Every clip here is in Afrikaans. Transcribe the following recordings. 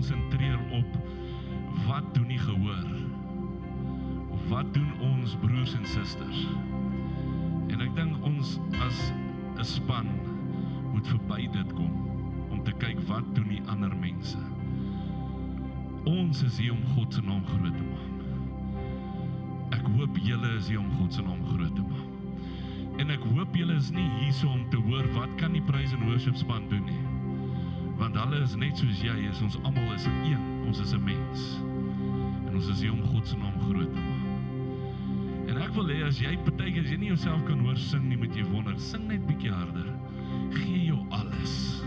konsentreer op wat doen die gehoor? Of wat doen ons broers en susters? En ek dink ons as 'n span moet verby dit kom, om te kyk wat doen die ander mense. Ons is hier om God se naam groot te maak. Ek hoop julle is hier om God se naam groot te maak. En ek hoop julle is nie hier so om te hoor wat kan die praise and worship span doen nie. Want hulle is net soos jy is, ons almal is een, ons is 'n mens. En ons is hier om God se naam groot te maak. En ek wil hê as jy partykeer as jy nie jouself kan hoor sing nie, moet jy wonder, sing net bietjie harder. Gee jou alles.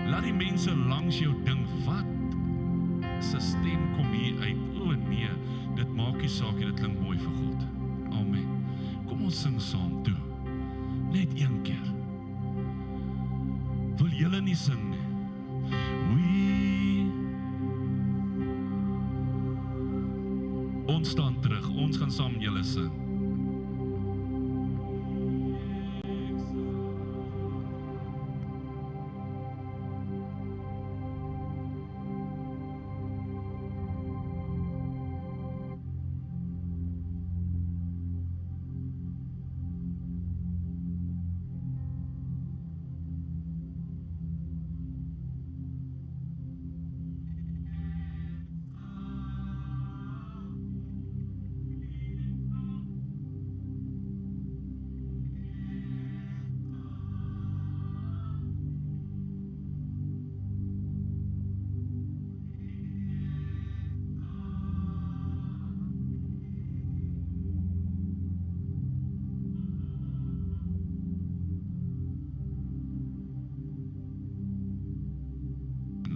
Laat die mense langs jou dink, wat se stem kom hier uit? O nee, dit maak nie saak nie, dit klink mooi vir God. Amen. Kom ons sing saam toe. Net een keer. Wil julle nie sing nie? Ons staan terug, ons gaan saam julle sing.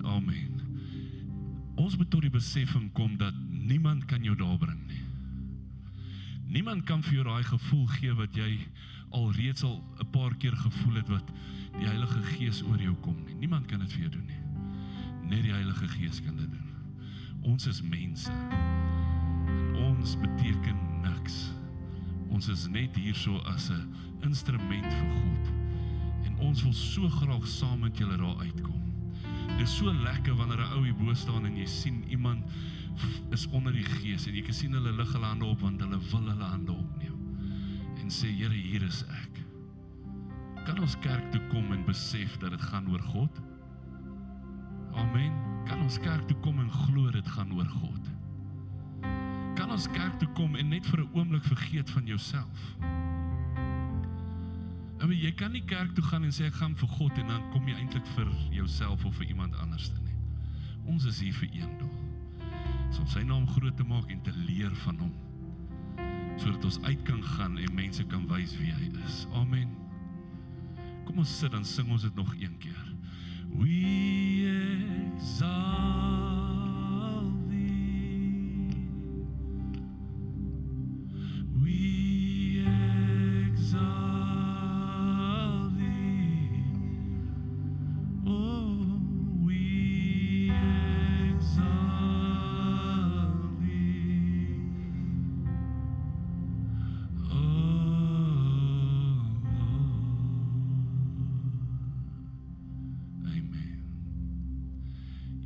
Amen. Ons moet tot die beseffing kom dat niemand kan jou daar bring nie. Niemand kan vir jou daai gevoel gee wat jy alreeds al 'n paar keer gevoel het wat die Heilige Gees oor jou kom nie. Niemand kan dit vir jou doen nie. Net die Heilige Gees kan dit doen. Ons is mense. En ons beteken niks. Ons is net hierso as 'n instrument vir God. En ons wil so graag saam met julle daar uitkom. Dit is so lekker wanneer 'n ou hier bo staan en jy sien iemand is onder die Gees en jy kan sien hulle lig hulle hande op want hulle wil hulle hande opneem en sê, Here, hier is ek. Kan ons kerk toe kom en besef dat dit gaan oor God? Amen. Kan ons kerk toe kom en glo dit gaan oor God? Kan ons kerk toe kom en net vir 'n oomblik vergeet van jouself? Jy kan nie kerk toe gaan en sê ek gaan vir God en dan kom jy eintlik vir jouself of vir iemand anders nie. Ons is hier vir een doel. Om sy naam groot te maak en te leer van hom. Sodat ons uit kan gaan en mense kan wys wie hy is. Amen. Kom ons sit, dan sing ons dit nog een keer. We exalt thee. We exalt thee. Oh, we exalt thee.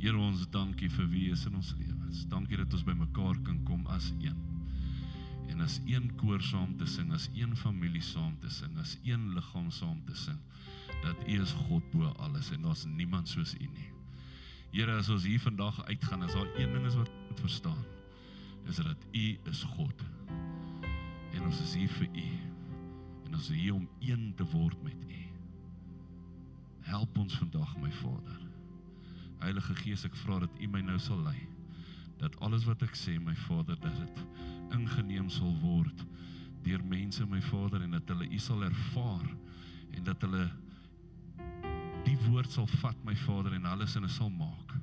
Here, ons dankie vir wie is in ons lewens. Dankie dat ons by mekaar kan kom as een. En as een koor saam te sing, as een familie saam te sing, as een liggaam saam te sing, dat U is God bo alles en daar's niemand soos U nie. Here, as ons hier vandag uitgaan, as daar een ding is wat ons moet verstaan, is dat U is God. En ons is hier vir U. En ons is hier om een te word met U. Help ons vandag, my Vader. Heilige Gees, ek vra dat U my nou sal lei, dat alles wat ek sê, my Vader, dat dit ingeneem sal word deur mense, my Vader, en dat hulle U sal ervaar, en dat hulle die woord sal vat, my Vader, en alles in sal maak.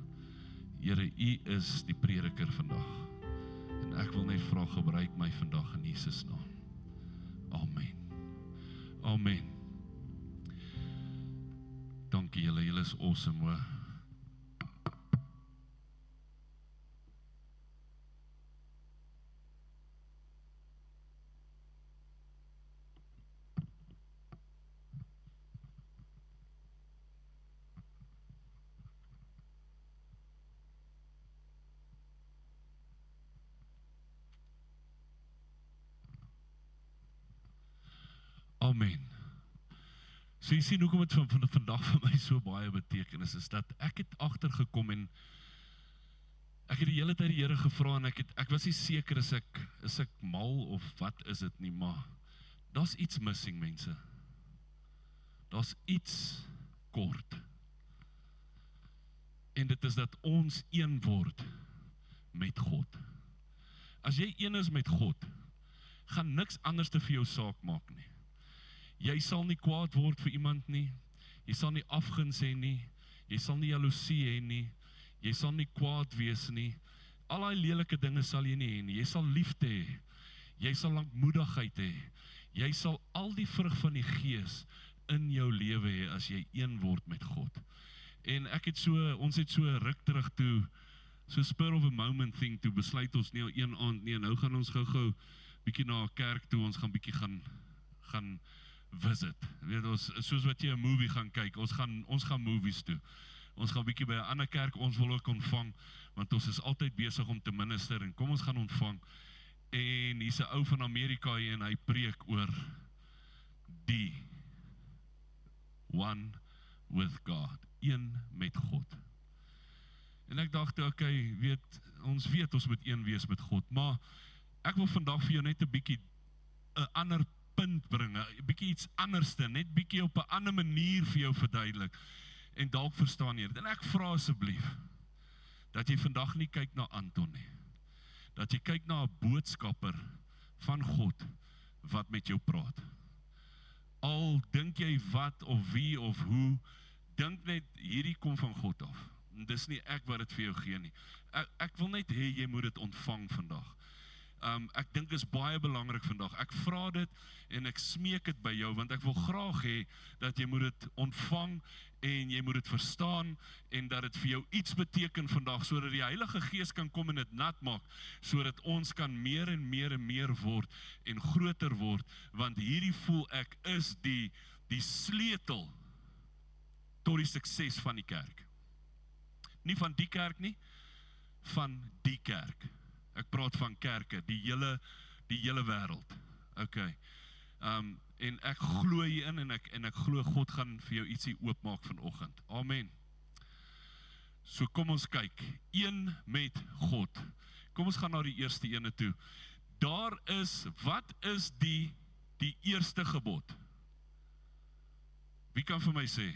Here, U is die prediker vandag, en ek wil net vra, gebruik my vandag in Jesus naam. Amen. Amen. Dankie julle, julle is awesome, hoor. Amen. So jy sien hoekom dit vandag vir my so baie betekenis is, dat ek het agtergekom en ek het die hele tyd die Here gevra en ek was nie seker is ek mal of wat is dit nie, maar daar's iets missing, mense. Daar's iets kort. En dit is dat ons een word met God. As jy een is met God, gaan niks anders te vir jou saak maak nie. Jy sal nie kwaad word vir iemand nie, jy sal nie afguns hê nie, jy sal nie jaloesie hê nie, jy sal nie kwaad wees nie, al die lelike dinge sal jy nie hê nie, jy sal liefde hê, jy sal lankmoedigheid hê, jy sal al die vrug van die Gees in jou lewe hê as jy een word met God. En ons het so ruk terug toe, so spur of a moment thing toe, besluit ons nie al een aand nie, en nou gaan ons gou bietjie na 'n kerk toe, ons gaan bietjie gaan visit. Weet ons, soos wat jy 'n movie gaan kyk, ons gaan movies toe. Ons gaan bietjie by 'n ander kerk, ons wil ook ontvang, want ons is altyd besig om te minister, en kom ons gaan ontvang. En hier's 'n ou van Amerika hier, en hy preek oor die one with God, een met God. En ek dacht, okay, ons weet ons moet een wees met God, maar ek wil vandag vir jou net 'n bietjie 'n ander punt bring, 'n bietjie iets anderste, net bietjie op 'n ander manier vir jou verduidelik, en dalk verstaan jy dit. En ek vra asseblief, dat jy vandag nie kyk na Anton nie, dat jy kyk na 'n boodskapper van God, wat met jou praat. Al dink jy wat of wie of hoe, dink net, hierdie kom van God af. En dis nie ek wat dit vir jou gee nie. Ek wil net hê jy moet dit ontvang vandag. Ek dink is baie belangrik vandag. Ek vra dit en ek smeek dit by jou, want ek wil graag hê dat jy moet dit ontvang en jy moet dit verstaan en dat dit vir jou iets beteken vandag, sodat die Heilige Gees kan kom en dit nat maak, sodat ons kan meer en meer en meer word en groter word, want hierdie voel ek is die sleutel tot die sukses van die kerk. Nie van die kerk nie, van die kerk. Ek praat van kerke, die hele wêreld. Okay. En ek glo hierin en ek glo God gaan vir jou ietsie oopmaak vanoggend. Amen. So kom ons kyk, een met God. Kom ons gaan na die eerste ene toe. Wat is die eerste gebod? Wie kan vir my sê?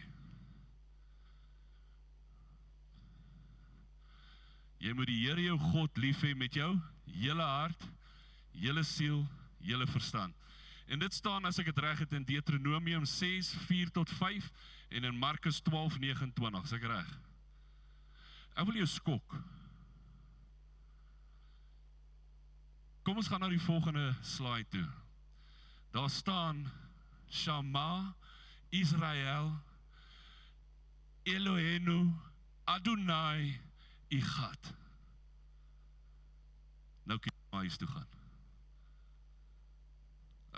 Jy moet die Here jou God lief hê met jou hele hart, hele siel, hele verstand. En dit staan, as ek het reg het, in Deuteronomium 6:4-5 en in Markus 12:29, is ek reg? Ek wil jou skok. Kom ons gaan na die volgende slide toe. Daar staan, Shama Israel Eloheinu Adonai Echad. Nou kan jy huis toe gaan.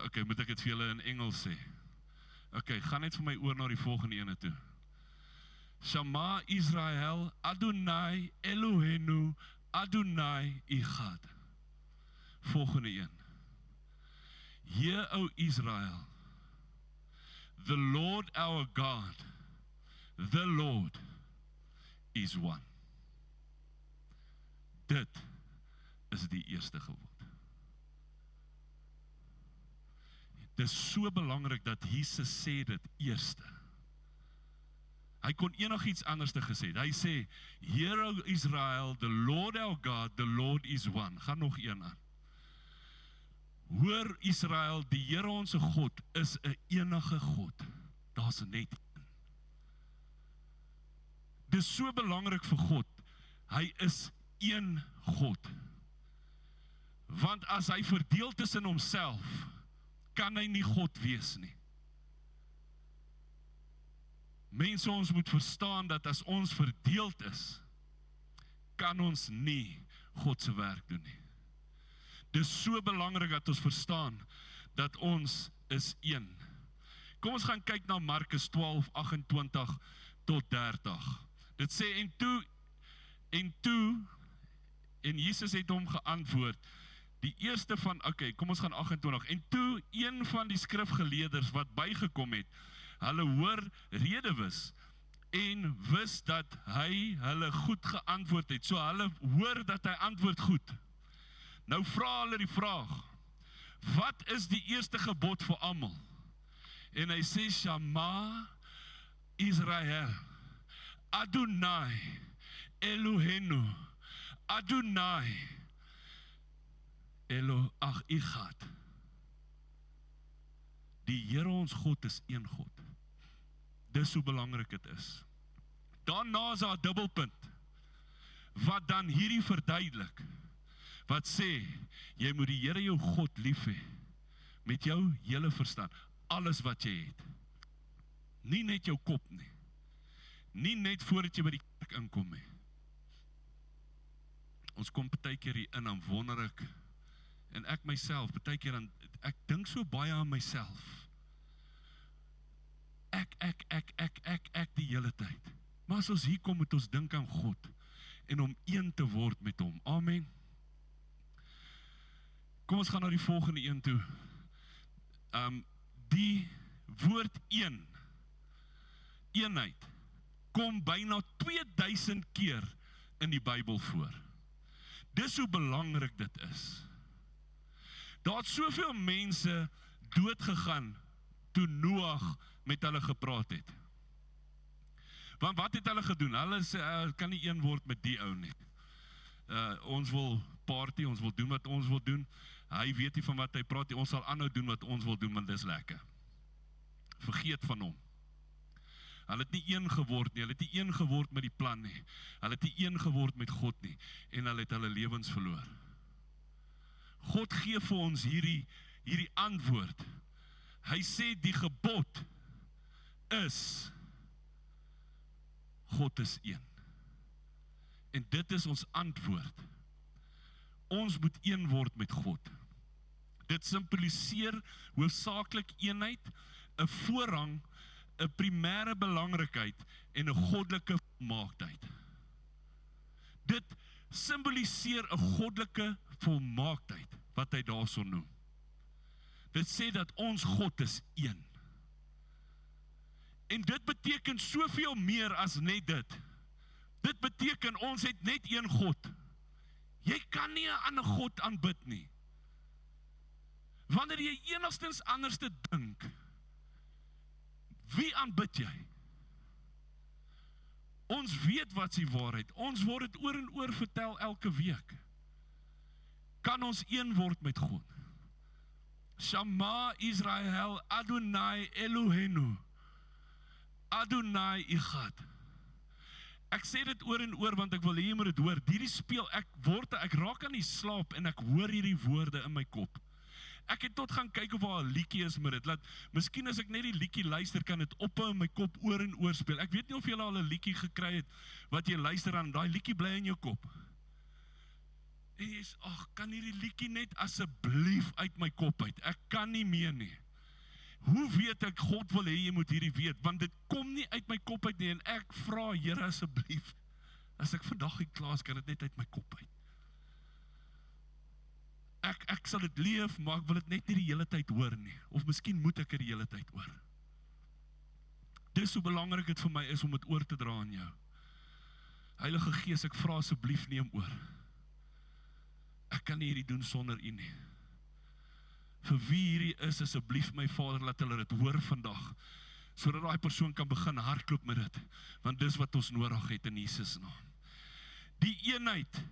Okay, moet ek dit vir julle in Engels sê? Okay, gaan net vir my oor na die volgende ene toe. Shama Israel Adonai Eloheinu Adonai Echad. Volgende een. Hear, O Israel, the Lord our God, the Lord is one. Dit is die eerste gebod. Dit is so belangrik dat Jesus sê dit eerste. Hy kon enigiets anders te gesê. Hy sê, Hear, O Israel, the Lord our God, the Lord is one. Gaan nog een aan. Hoor Israel, die Here ons God is 'n enige God. Daar's net een. Dit is so belangrik vir God. Hy is een God. Want as hy verdeel tussen homself, kan hy nie God wees nie. Mense, ons moet verstaan dat as ons verdeeld is, kan ons nie God se werk doen nie. Dit is so belangrik dat ons verstaan dat ons is een. Kom ons gaan kyk na Markus 12:28-30. Dit sê, en Jesus het hom geantwoord, Die eerste van, okay, kom ons gaan 28, en toe een van die skrifgeleerders wat bygekom het, hulle hoor redewis, en wis dat hy hulle goed geantwoord het, so hulle hoor dat hy antwoord goed. Nou vra hulle die vraag, wat is die eerste gebod vir almal? En hy sê, Shama Israel, Adonai, Elohenu, Adonai, Echad. Die Here ons God is een God. Dis hoe belangrik het is. Daarna is daar 'n dubbelpunt, wat dan hierdie verduidelik, wat sê, jy moet die Here jou God lief hê, met jou hele verstand, alles wat jy het. Nie net jou kop nie. Nie net voordat jy by die kerk inkom nie. Ons kom partykeer hier in, dan wonder ek, en ek myself, partykeer dan, ek dink so baie aan myself. Ek die hele tyd. Maar as ons hier kom, moet ons dink aan God, en om een te word met hom. Amen. Kom ons gaan na die volgende een toe. Die woord eenheid, kom byna 2000 keer in die Bybel voor. Dis hoe belangrik dit is. Daar het soveel mense doodgegaan toe Noag met hulle gepraat het. Want wat het hulle gedoen? Hulle sê, kan nie een word met die ou nie. Ons wil party, ons wil doen wat ons wil doen. Hy weet nie van wat hy praat nie. Ons sal aanhou doen wat ons wil doen, want dis lekker. Vergeet van hom. Hulle het nie een geword nie, hulle het nie een geword met die plan nie. Hulle het nie een geword met God nie. En hulle het hulle lewens verloor. God gee vir ons hierdie antwoord. Hy sê die gebod is, God is een. En dit is ons antwoord. Ons moet een word met God. Dit simboliseer hoofsaaklik eenheid, 'n voorrang, 'n primêre belangrikheid en 'n goddelike volmaaktheid. Dit simboliseer 'n goddelike volmaaktheid, wat hy daarso noem. Dit sê dat ons God is een. En dit beteken soveel meer as net dit. Dit beteken ons het net een God. Jy kan nie 'n ander God aanbid nie. Wanneer jy enigstens anders te dink, wie aanbid jy? Ons weet wat die waarheid. Ons word dit oor en oor vertel elke week. Kan ons een word met God? Shama Israel, Adonai Elohenu, Adonai Echad. Ek sê dit oor en oor, want ek wil hê jy moet dit hoor. Hierdie speel, ek raak aan die slaap, en ek hoor hierdie woorde in my kop. Ek het tot gaan kyk of daar 'n liedjie is met dit. Miskien as ek net die liedjie luister, kan dit ophou in my kop oor en oor speel. Ek weet nie of jy al 'n liedjie gekry het, wat jy luister aan, daai liedjie bly in jou kop. En jy sê, ag, kan hierdie liedjie net asseblief uit my kop uit? Ek kan nie meer nie. Hoe weet ek, God wil hê jy moet hierdie weet, want dit kom nie uit my kop uit nie, en ek vra, Here asseblief, as ek vandag hier klaar is, kan dit net uit my kop uit. Ek sal dit leef, maar ek wil dit net nie die hele tyd hoor nie, of miskien moet ek dit die hele tyd hoor. Dis hoe belangrik dit vir my is om dit oor te dra aan jou. Heilige Gees, ek vra asseblief neem oor. Ek kan nie hierdie doen sonder U nie. Vir wie hierdie is, asseblief my Vader, laat hulle dit hoor vandag, sodat daai persoon kan begin hardloop met dit, want dis wat ons nodig het in Jesus naam. Die eenheid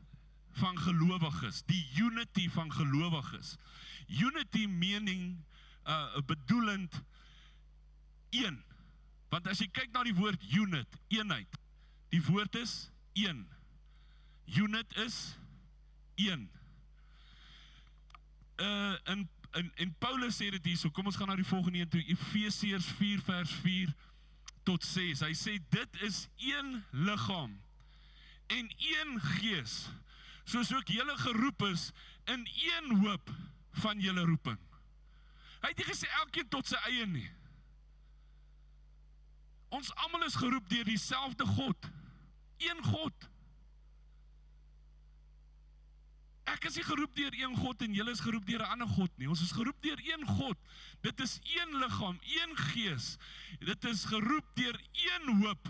van gelowiges, die unity van gelowiges. Unity meaning, bedoelend een. Want as jy kyk na die woord unit, eenheid, die woord is een. Unit is een. En Paulus sê dit hier, so kom ons gaan na die volgende een toe, Efesiërs 4 vers 4 tot 6. Hy sê, dit is een liggaam en een gees, soos ook julle geroep is in een hoop van julle roeping. Hy het nie gesê elkeen tot sy eie nie. Ons almal is geroep deur dieselfde God. Een God. Ek Ek is nie geroep deur een God en julle is geroep deur 'n ander God nie. Ons is geroep deur een God. Dit is een liggaam, een gees. Dit is geroep deur een hoop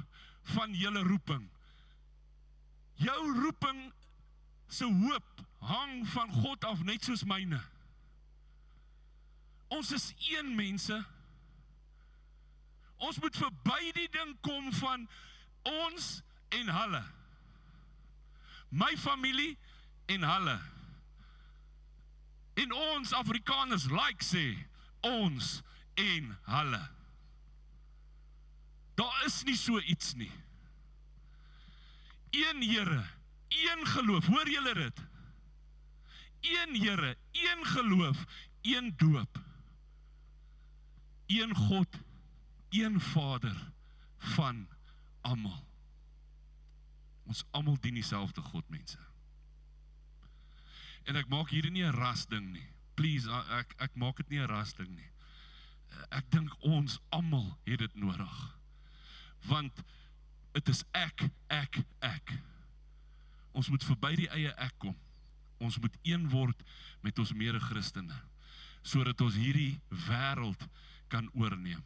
van julle roeping. Jou roeping se hoop hang van God af net soos myne. Ons is een mense. Ons moet verby die ding kom van ons en hulle. My familie en hulle. En ons Afrikaners sê, ons en hulle. Daar is nie so iets nie. Een Here, een geloof, hoor julle dit? Een Here, een geloof, een doop. Een God, een Vader van almal. Ons almal dien dieselfde God, mense. En ek maak hier nie 'n ras ding nie. Please, ek maak dit nie 'n ras ding nie. Ek dink ons almal het dit nodig. Want dit is ek. Ons moet verby die eie ek kom. Ons moet een word met ons mede-Christene, sodat ons hierdie wêreld kan oorneem.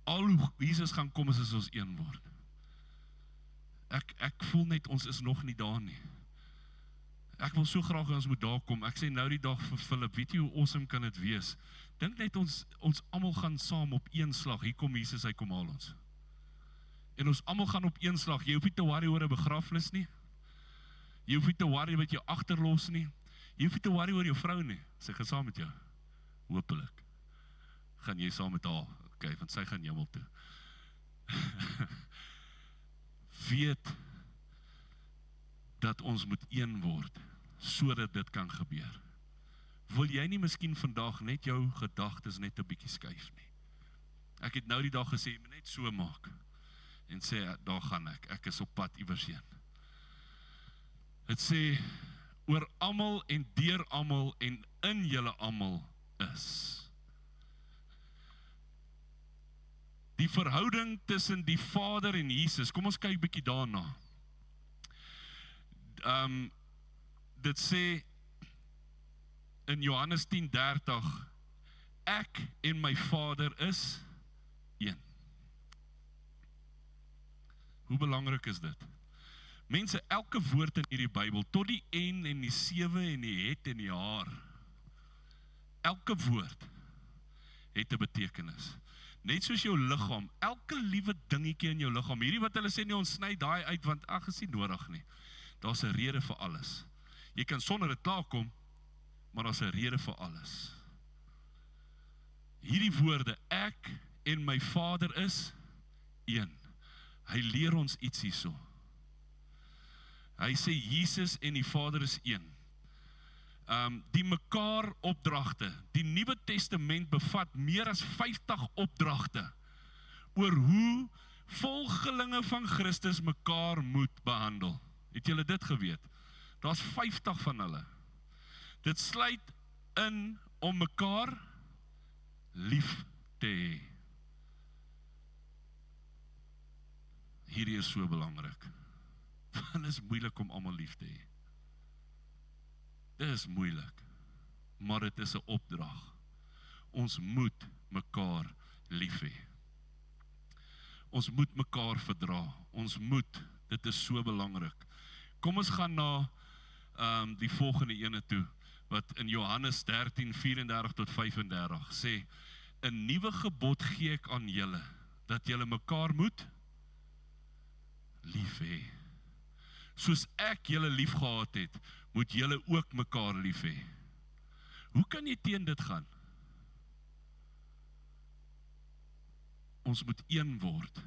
Al hoe Jesus gaan kom is as ons een word. Ek voel net ons is nog nie daar nie. Ek wil so graag ons moet daar kom. Ek sê nou die dag vir Philip, weet jy hoe awesome kan dit wees? Dink net ons almal gaan saam op een slag. Hier kom Jesus, hy kom haal ons. En ons almal gaan op een slag. Jy hoef nie te worry oor 'n begrafnis nie. Jy hoef nie te worry wat jy agterlos nie. Jy hoef nie te worry oor jou vrou nie. Sy gaan saam met jou. Hoopelik. Gaan jy saam met haar. Okay, want sy gaan hemel toe. Weet dat ons moet een word, sodat dit kan gebeur. Wil jy nie miskien vandag net jou gedagtes net 'n bietjie skuif nie? Ek het nou die dag gesê, jy moet net so maak. En sê, daar gaan ek is op pad iewers heen. Het sê, oor almal en deur almal en in julle almal is. Die verhouding tussen die Vader en Jesus, kom ons kyk bietjie daarna. Dit sê in Johannes 10:30, ek en my Vader is een. Hoe belangrik is dit? Mense, elke woord in hierdie Bybel, tot die en die 7 en die het en die haar, elke woord het 'n betekenis. Net soos jou liggaam, elke liewe dingetjie in jou liggaam, hierdie wat hulle sê nie, ons sny daai uit, want is nie nodig nie. Daar's 'n rede vir alles. Jy kan sonder dit klaarkom, maar daar's 'n rede vir alles. Hierdie woorde, ek en my Vader is een. Hy leer ons iets hierso. Hy sê Jesus en die Vader is een. Die mekaar opdragte, die Nuwe Testament bevat meer as 50 opdragte oor hoe volgelinge van Christus mekaar moet behandel. Het julle dit geweet? Daar's 50 van hulle. Dit sluit in om mekaar lief te hê. Hierdie is so belangrik. Want dit is moeilik om almal lief te hê. Dit is moeilik, maar dit is 'n opdrag. Ons moet mekaar lief hê. Ons moet mekaar verdra. Ons moet, dit is so belangrik. Kom ons gaan na die volgende ene toe, wat in Johannes 13:34 tot 35 sê, 'n nuwe gebod gee ek aan julle, dat julle mekaar moet lief hê. Soos ek julle lief gehad het, moet julle ook mekaar lief hê. Hoe kan jy teen dit gaan? Ons moet een word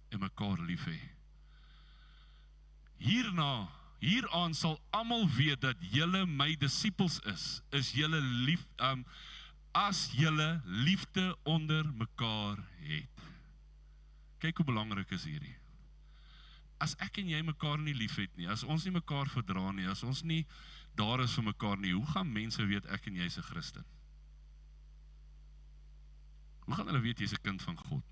en mekaar lief hê. Hieraan sal almal weet dat julle my disippels is julle lief, as julle liefde onder mekaar het. Kyk hoe belangrik is hierdie. As ek en jy mekaar nie lief het nie, as ons nie mekaar verdra nie, as ons nie daar is vir mekaar nie, hoe gaan mense weet ek en jy is 'n Christen? Hoe gaan hulle weet jy is 'n kind van God?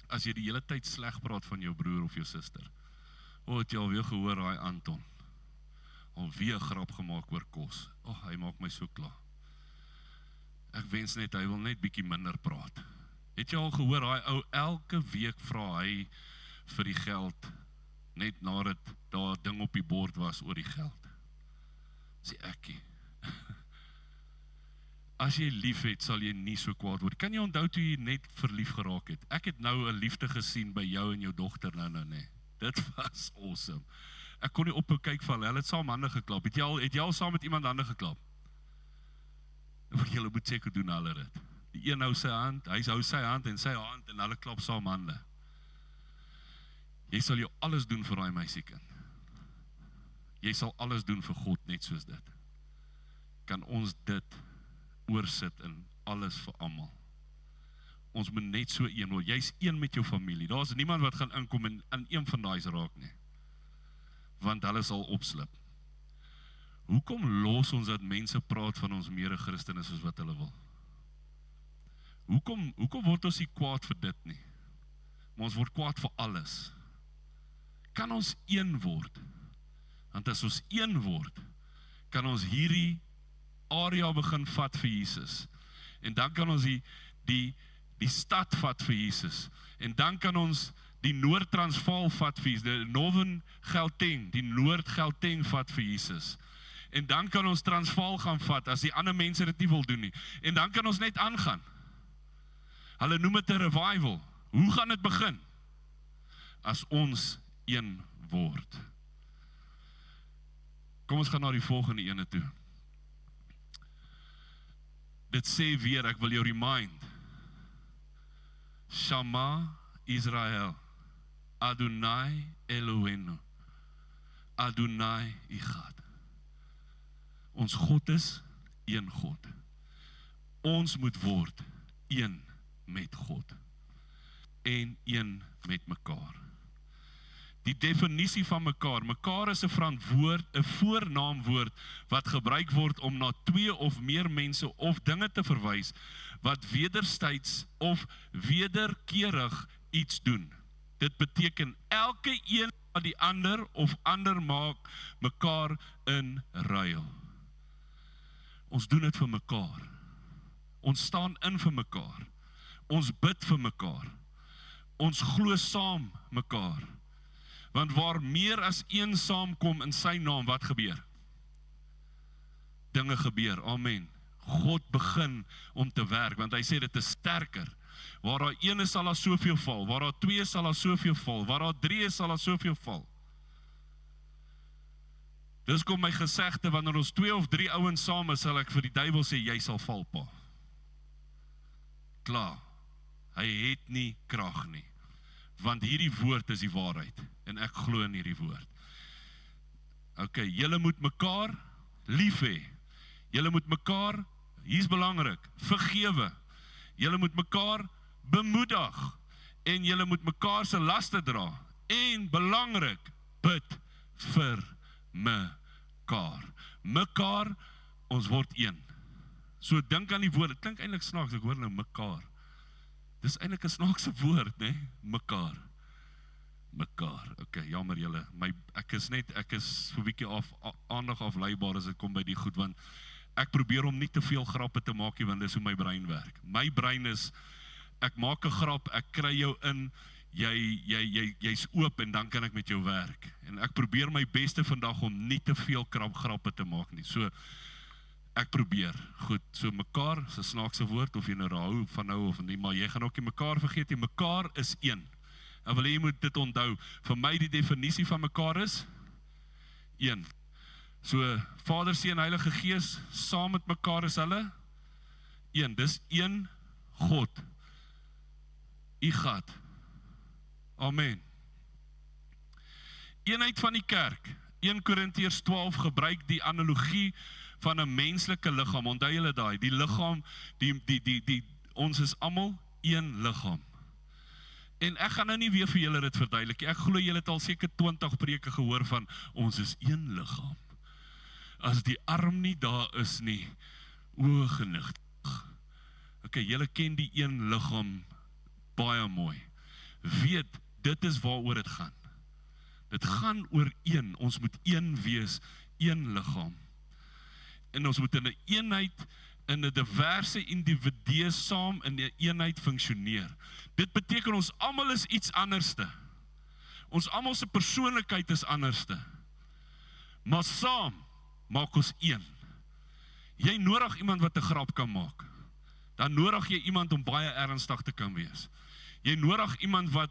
As jy die hele tyd sleg praat van jou broer of jou suster. Het jy alweer gehoor, daai Anton? alweer 'n grap gemaak oor kos. Hy maak my so klaar. Ek wens net, hy wil net bietjie minder praat. Het jy al gehoor, hy ou, elke week vra hy vir die geld, net nadat daar ding op die bord was oor die geld. Sê ekkie. As jy lief het, sal jy nie so kwaad word. Kan jy onthou toe jy net verlief geraak het? Ek het nou 'n liefde gesien by jou en jou dogter nou, nee. Dit was awesome. Ek kon nie ophou kyk van hulle het saam hande geklap. Het jy al saam met iemand hande geklap? Julle moet seker doen hulle dit. Die een hou sy hand, hy hou sy hand en sy hand en hulle klap saam hande. Jy sal jou alles doen vir daai meisiekind. Jy sal alles doen vir God net soos dit. Kan ons dit oorsit in alles vir almal. Ons moet net so een word. Jy's een met jou familie. Daar's niemand wat gaan inkom en in een van daai's raak nie. Want hulle sal opslip. Hoekom los ons dat mense praat van ons mede-Christene soos wat hulle wil? Hoekom word ons nie kwaad vir dit nie? Maar ons word kwaad vir alles. Kan ons een word? Want as ons een word, kan ons hierdie area begin vat vir Jesus. En dan kan ons die stad vat vir Jesus. En dan kan ons die Noord-Transvaal vat vir Jesus, die Northern Gauteng, die Noord-Gauteng vat vir Jesus. En dan kan ons Transvaal gaan vat, as die ander mense dit nie wil doen nie. En dan kan ons net aangaan. Hulle noem dit 'n revival. Hoe gaan dit begin? As ons een word. Kom ons gaan na die volgende ene toe. Dit sê weer, ek wil jou remind. Shama Israel, Adonai Eloheinu, Adonai Echad. Ons God is een God. Ons moet word een met God en een met mekaar. Die definisie van mekaar is 'n voornaamwoord wat gebruik word om na twee of meer mense of dinge te verwys wat wederzijds of wederkerig iets doen. Dit beteken elke een wat die ander of ander maak mekaar in ruil. Ons doen dit vir mekaar. Ons staan in vir mekaar. Ons bid vir mekaar. Ons glo saam mekaar. Want waar meer as een saamkom in sy naam, wat gebeur? Dinge gebeur, amen. God begin om te werk, want hy sê dit is sterker. Waar daar een is, sal daar soveel val. Waar daar twee is, sal daar soveel val. Waar daar drie is, sal daar soveel val. Dis kom my gesegde, wanneer ons 2 of 3 ouens saam is, sal ek vir die duiwel sê, jy sal val, pa. Klaar. Hy het nie krag nie. Want hierdie woord is die waarheid. En ek glo in hierdie woord. Ok, julle moet mekaar lief hê. Julle moet mekaar, hier's belangrik, vergewe. Julle moet mekaar bemoedig. En julle moet mekaar se laste dra. En belangrik, bid vir mekaar. Mekaar, ons word een. So dink aan die woord, dit klink eintlik snaaks, ek hoor nou mekaar. Dis eintlik 'n snaakse woord, né? Mekaar. Mekaar. Ok, jammer julle. Ek is vir 'n bietjie aandag afleibaar as dit kom by die goed, want ek probeer om nie te veel grappe te maak nie, want dis hoe my brein werk. My brein is, ek maak 'n grap, ek kry jou in, jy's oop en dan kan ek met jou werk. En ek probeer my beste vandag om nie te veel grappe te maak nie. So ek probeer. Goed, so mekaar, is 'n snaakse woord, of jy nou hou van nou of nie, maar jy gaan ook nie mekaar vergeet nie. Mekaar is een. En wil jy moet dit onthou. Vir my die definisie van mekaar is een. So Vader, Seun, Heilige Gees, saam met mekaar is hulle een. Dis een God. Echad. Amen. Eenheid van die kerk. 1 Korintiërs 12 gebruik die analogie van 'n menslike liggaam. Onthou julle daai, die liggaam, ons is almal een liggaam. En ek gaan nou nie weer vir julle dit verduidelik. Ek glo julle het al seker 20 preke gehoor van ons is een liggaam. As die arm nie daar is nie, o genigtig. Ok, julle ken die een liggaam baie mooi. Weet, dit is waaroor dit gaan. Dit gaan oor een, ons moet een wees, een liggaam. En ons moet in 'n eenheid, in 'n diverse individue saam in 'n eenheid funksioneer. Dit beteken ons almal is iets anderste. Ons almal se persoonlikheid is anderste. Maar saam maak ons een. Jy nodig iemand wat 'n grap kan maak. Dan nodig jy iemand om baie ernstig te kan wees. Jy nodig iemand wat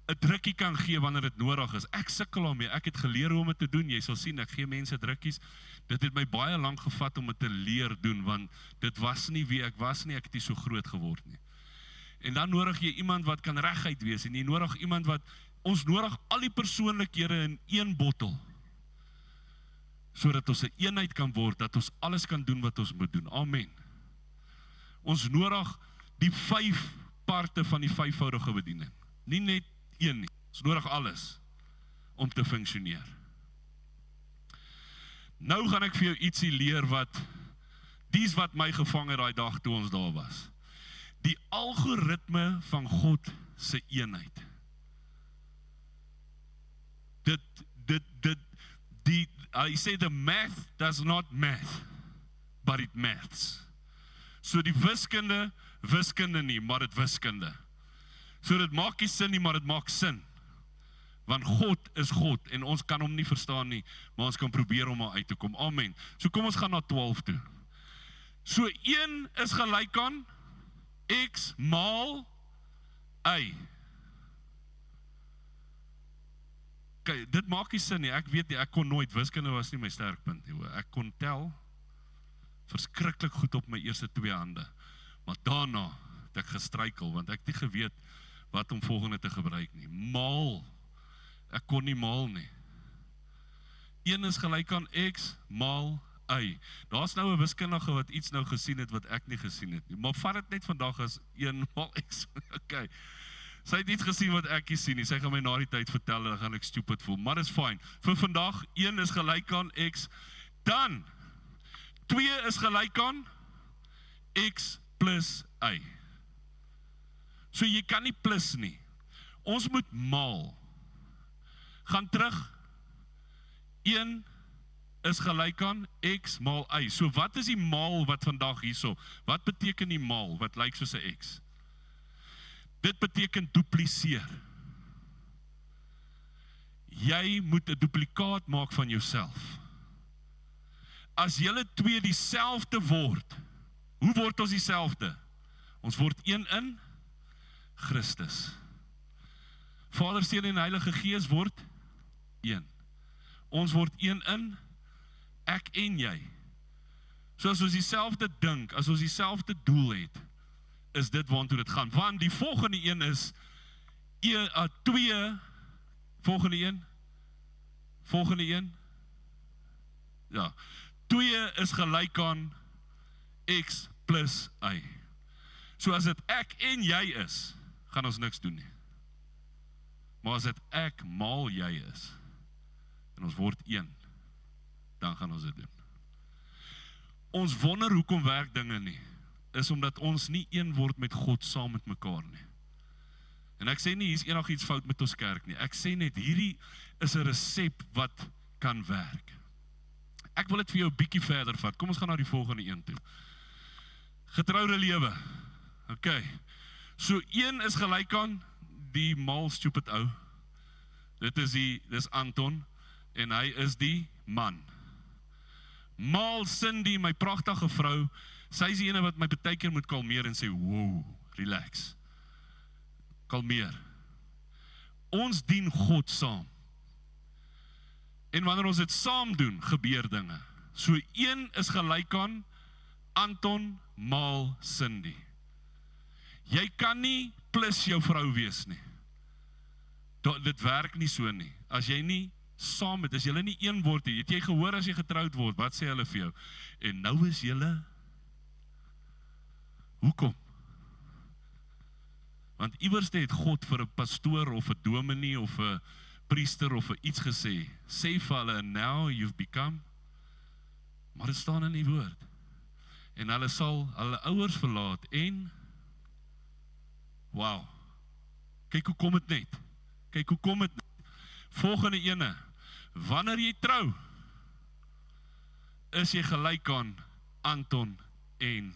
'n drukkie kan gee wanneer dit nodig is. Ek sukkel daarmee. Ek het geleer hoe om dit te doen. Jy sal sien, ek gee mense drukkies. Dit het my baie lank gevat om dit te leer doen, want dit was nie wie ek was nie, ek het nie so groot geword nie. En dan nodig jy iemand wat kan reguit wees, en jy nodig iemand wat, ons nodig al die persoonlikhede in een bottel, sodat ons 'n eenheid kan word, dat ons alles kan doen wat ons moet doen. Amen. Ons nodig die 5 parte van die 5voudige bediening. Nie net een nie. Ons nodig alles om te funksioneer. Nou gaan ek vir jou ietsie leer dies wat my gevang het daai dag toe ons daar was. Die algoritme van God se eenheid. Hy sê the math does not math, but it maths. So die wiskunde nie, maar dit wiskunde. So dit maak nie sin nie, maar dit maak sin. Want God is God, en ons kan hom nie verstaan nie, maar ons kan probeer om uit te kom. Amen. So kom ons gaan na 12 toe. So 1 is gelyk aan X maal Y. Kyk, dit maak nie sin nie, ek weet nie, ek kon nooit, wiskunde was nie my sterkpunt nie, ek kon tel, verskriklik goed op my eerste 2 hande, maar daarna het ek gestruikel, want ek het nie geweet wat om volgende te gebruik nie. Maal, ek kon nie maal nie. 1 is gelyk aan X maal Y. Daar's nou 'n wiskundige wat iets nou gesien het wat ek nie gesien het nie, maar vat dit net vandag as 1 maal X. Okay. Sy het iets gesien wat ek nie sien nie, sy gaan my na die tyd vertel, en dan gaan ek stupid voel, maar dis fine. Vir vandag, 1 is gelyk aan X, dan 2 is gelyk aan X plus Y. So jy kan nie plus nie. Ons moet maal. Gaan terug. 1 is gelyk aan X maal Y. So wat is die maal wat vandag hierso? Wat beteken die maal wat lyk soos 'n X? Dit beteken dupliseer. Jy moet 'n duplikaat maak van jouself. As julle 2 dieselfde word, hoe word ons dieselfde? Ons word een in Christus. Vader, Seun en Heilige Gees word een. Ons word een in ek en jy. So as ons dieselfde dink, as ons dieselfde doel het, is dit waartoe dit gaan. Want die volgende een is 2, volgende een, ja, 2 is gelyk aan X plus Y. So as dit ek en jy is, gaan ons niks doen nie. Maar as dit ek maal jy is, en ons word een, dan gaan ons dit doen. Ons wonder hoekom werk dinge nie, is omdat ons nie een word met God saam met mekaar nie. En ek sê nie, hier is enigiets fout met ons kerk nie. Ek sê net, hierdie is 'n resep wat kan werk. Ek wil dit vir jou 'n bietjie verder vat. Kom ons gaan na die volgende een toe. Getroude lewe. Okay. So 1 is gelyk aan die mal stupid ou. Dis Anton, en hy is die man. Maal Cindy, my pragtige vrou, sy is die ene wat my baie keer moet kalmeer en sê, wow, relax. Kalmeer. Ons dien God saam. En wanneer ons dit saam doen, gebeur dinge. So 1 is gelyk aan Anton maal Cindy. Jy kan nie plus jou vrou wees nie. Dit werk nie so nie. As jy nie saam met, as julle nie een word nie, het jy gehoor as jy getroud word, wat sê hulle vir jou? En nou is julle, hoekom? Want iewers het God vir 'n pastoor of 'n dominee of 'n priester of 'n iets gesê, sê vir hulle, and now you've become, maar dit staan in die woord. En hulle sal hulle ouers verlaat en, wow, kyk hoe kom het net, kyk hoe kom het net. Volgende ene, wanneer jy trou, is jy gelyk aan Anton en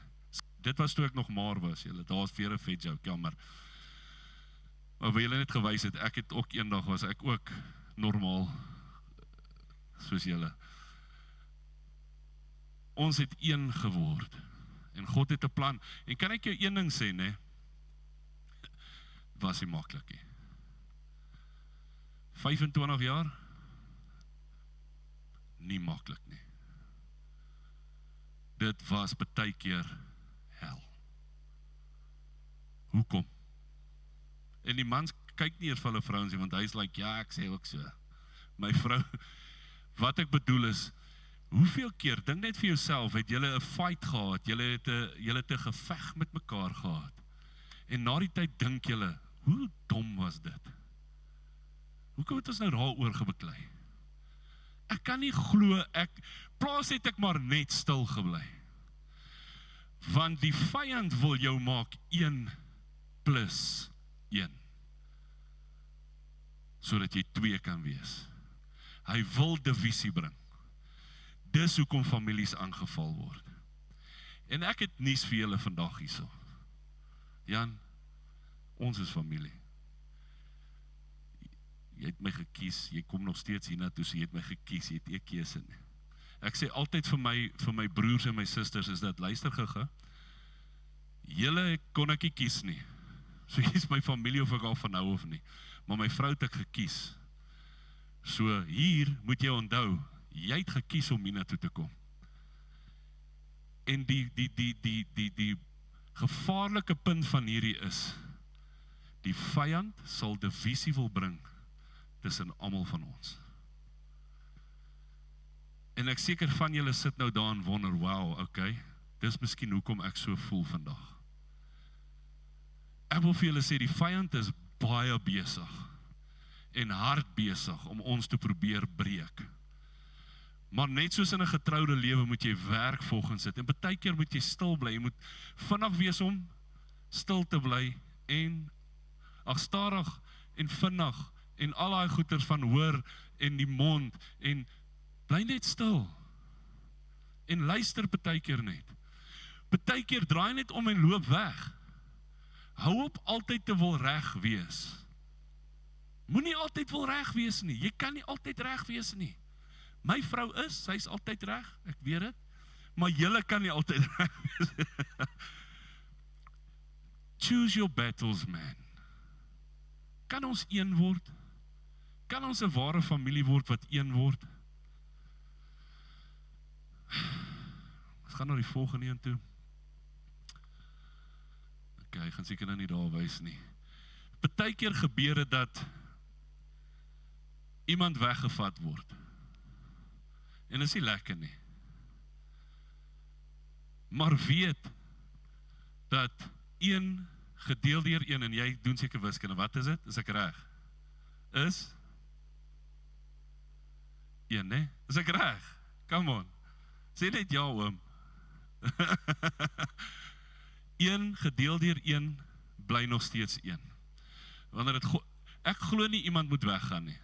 dit was toe ek nog maar was, julle, daar was weer 'n vet joke, jammer. Maar wil julle net gewys het, ek het ook eendag was ek ook normaal, soos julle. Ons het een geword, en God het 'n plan, en kan ek jou een ding sê, nee, was nie maklik nie. 25 jaar, nie maklik nie. Dit was baie keer hel. Hoekom? En die mans kyk nie eers vir hulle vrouens nie, want hy is like, ja, ek sê ook so. My vrou, wat ek bedoel is, hoeveel keer, dink net vir jouself, het julle 'n fight gehad, julle het 'n geveg met mekaar gehad, en na die tyd dink julle, hoe dom was dit? Hoekom het ons nou daaroor gebeklei? Ek kan nie glo, plaas het ek maar net stil gebly. Want die vyand wil jou maak 1 + 1. Sodat jy 2 kan wees. Hy wil divisie bring. Dis hoekom families aangeval word. En ek het nuus vir julle vandag hierso. Jan, ons is familie. Jy het my gekies, jy kom nog steeds hiernatoe, so jy het my gekies, jy het nie 'n keuse nie. Ek sê altyd vir my broers en my susters is dat, luister gou, julle kon ek nie kies nie. So jy is my familie of ek al van nou of nie. Maar my vrou het ek gekies. So hier moet jy onthou, jy het gekies om hiernatoe te kom. En die gevaarlike punt van hierdie is, die vyand sal divisie wil bring tussen almal van ons. En ek seker van julle sit nou daar en wonder, wow, okay, dis miskien hoekom ek so voel vandag. Ek wil vir julle sê, die vyand is baie besig en hard besig om ons te probeer breek. Maar net soos in 'n getroude lewe moet jy werk volgens dit, en baie keer moet jy stil bly, jy moet vinnig wees om stil te bly, en stadig en vinnig, en al daai goeters van hoor, en die mond, en bly net stil, en luister baie keer net. Baie keer draai net om en loop weg. Hou op altyd te wil reg wees. Moenie altyd wil reg wees nie, jy kan nie altyd reg wees nie. My vrou sy is altyd reg, ek weet dit, maar julle kan nie altyd reg wees. Choose your battles, man. Kan ons een word? Kan ons 'n ware familie word wat een word? Ons gaan na die volgende een toe. Okay, ek gaan seker nou nie daar wys nie. Baie keer gebeur dit dat iemand weggevat word. En is nie lekker nie. Maar weet dat 1 gedeel deur 1, en jy doen seker wiskunde, wat is dit? Is ek reg? Is 1, né? Is ek reg? Come on. Sê net ja, oom. 1 gedeel deur 1 bly nog steeds 1. Wanneer ek glo nie iemand moet weggaan nie.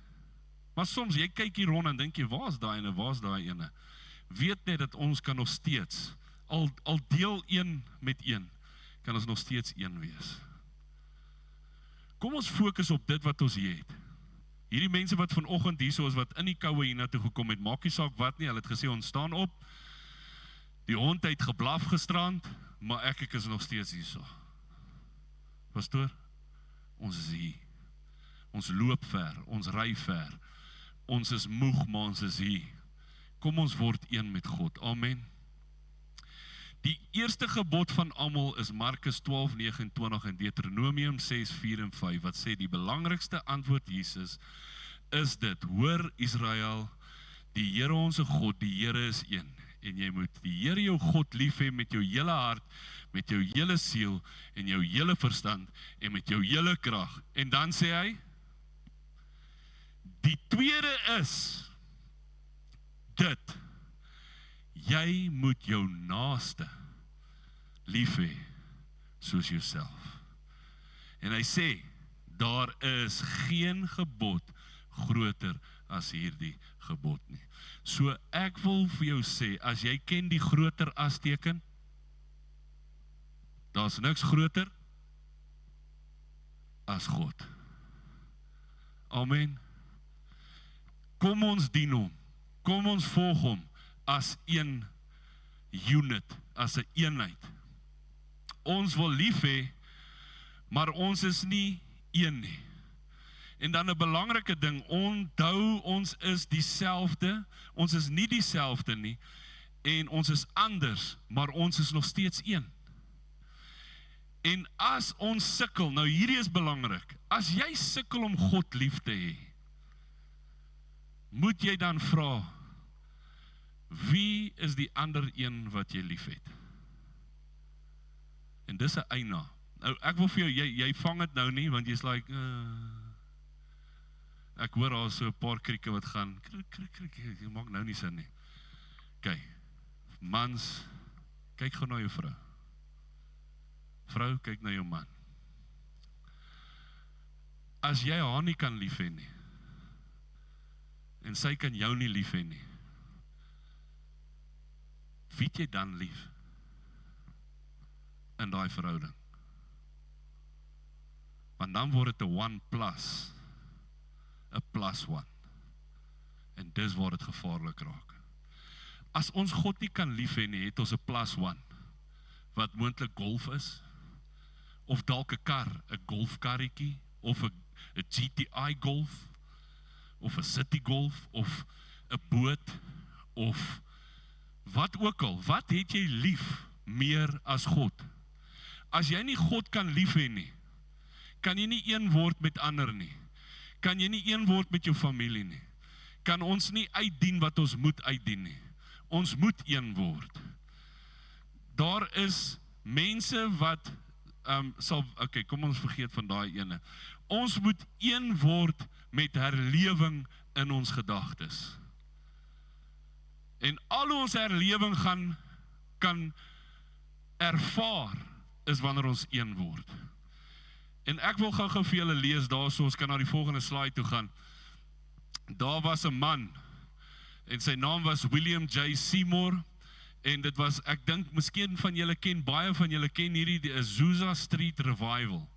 Maar soms, jy kyk hier rond en dink jy, waar is daai ene, waar is daai ene? Weet net dat ons kan nog steeds, al deel 1 met 1, kan ons nog steeds 1 wees. Kom ons fokus op dit wat ons hier het. Hierdie mense wat vanoggend hier is, wat in die koue hiernatoe gekom het, maak nie saak wat nie, hulle het gesê, ons staan op, die hond het geblaf gisterand, maar ek is nog steeds hier so. Pastoor, ons is hier. Ons loop ver, ons ry ver. Ons is moeg, maar ons is hier. Kom ons word een met God. Amen. Die eerste gebod van almal is Markus 12:29 en Deuteronomium 6:4 en 5, wat sê die belangrikste antwoord Jesus is dit: hoor Israel, die Here ons God, die Here is een. En jy moet die Here jou God lief hê met jou hele hart, met jou hele siel, en jou hele verstand, en met jou hele krag. En dan sê hy, die tweede is dit: jy moet jou naaste lief hê soos jouself. En hy sê, daar is geen gebod groter as hierdie gebod nie. So ek wil vir jou sê, as jy ken die groter as teken, daar's niks groter as God. Amen. Kom ons dien hom, kom ons volg hom as een unit, as 'n eenheid. Ons wil lief hê, maar ons is nie een nie. En dan 'n belangrike ding, onthou ons is dieselfde, ons is nie dieselfde nie, en ons is anders, maar ons is nog steeds een. En as ons sukkel, nou hierdie is belangrik, as jy sukkel om God lief te hê, moet jy dan vra, wie is die ander een wat jy lief het? En dis 'n eina. Nou, ek wil vir jou, jy vang dit nou nie, want jy's like, ek hoor al so 'n paar krieke wat gaan, krik, maak nou nie sin nie. Okay, mans, kyk gou na jou vrou. Vrou, kyk na jou man. As jy haar nie kan lief hê nie, en sy kan jou nie lief hê nie, wie het jy dan lief in daai verhouding? Want dan word dit 'n 1 plus, 'n plus 1. En dis waar dit gevaarlik raak. As ons God nie kan lief hê nie, het ons 'n plus 1, wat moontlik golf is, of dalk 'n kar, 'n golfkarretjie, of 'n GTI golf, of 'n city golf, of 'n boot, of wat ook al. Wat het jy lief meer as God? As jy nie God kan lief hê nie, kan jy nie een word met ander nie. Kan jy nie een word met jou familie nie. Kan ons nie uitdien wat ons moet uitdien nie. Ons moet een word. Daar is mense wat okay, kom ons vergeet van daai ene. Ons moet een word met herlewing in ons gedagtes. En al ons herlewing kan ervaar, is wanneer ons een word. En ek wil gou vir julle lees daarso, ons kan na die volgende slide toe gaan. Daar was 'n man, en sy naam was William J. Seymour, en dit was, ek dink, miskien van julle ken, baie van julle ken hierdie, die Azusa Street Revival.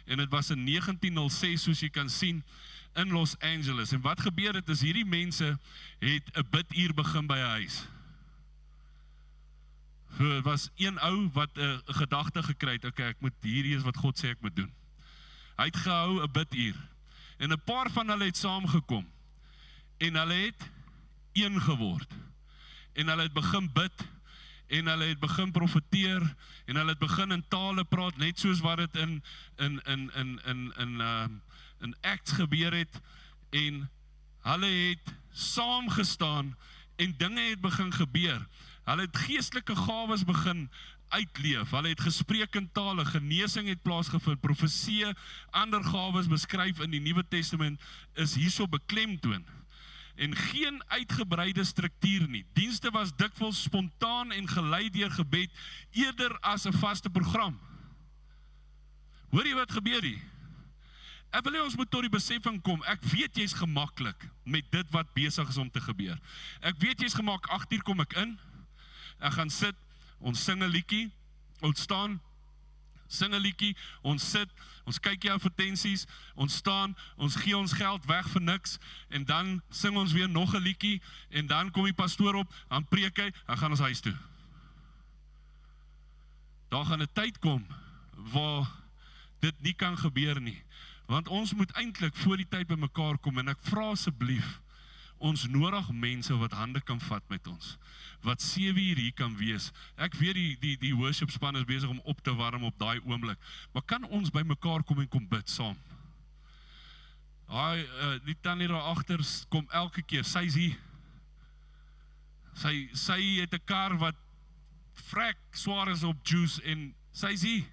En dit was in 1906, soos jy kan sien, in Los Angeles. En wat gebeur het, is hierdie mense het 'n biduur begin by 'n huis. Het was een ou wat 'n gedagte gekry het, okay, hierdie is wat God sê ek moet doen. Hy het gehou 'n biduur. En 'n paar van hulle het saamgekom. En hulle het een geword. En hulle het begin bid, en hulle het begin profeteer, en hulle het begin in tale praat, net soos wat dit in Acts gebeur het, en hulle het saamgestaan, en dinge het begin gebeur. Hulle het geestelike gawes begin uitleef, hulle het gespreek in tale, genesing het plaasgevind, profesie, ander gawes beskryf in die Nuwe Testament, is hierso beklemtoon. En geen uitgebreide struktuur nie. Dienste was dikwels spontaan en gelei deur gebed, eerder as 'n vaste program. Hoor jy wat gebeur hier? Ek wil hê ons moet tot die beseffing kom, ek weet jy's gemaklik met dit wat besig is om te gebeur. Ek weet jy's gemaak, 8:00 kom ek in, ek gaan sit, ons sing 'n liedjie, ons staan, sing 'n liedjie, ons sit, ons kyk die advertensies, ons staan, ons gee ons geld weg vir niks, en dan sing ons weer nog 'n liedjie, en dan kom die pastoor op, dan preek hy, dan gaan ons huis toe. Daar gaan 'n tyd kom, waar dit nie kan gebeur nie, want ons moet eintlik voor die tyd by mekaar kom, en ek vra asseblief, ons nodig mense wat hande kan vat met ons, wat 7 uur hier kan wees. Ek weet die worship span is besig om op te warm op daai oomblik, maar kan ons by mekaar kom en kom bid saam? Die tannie daar agter kom elke keer, sy's hier. Sy het 'n kar wat vrek swaar is op juice, en sy's hier.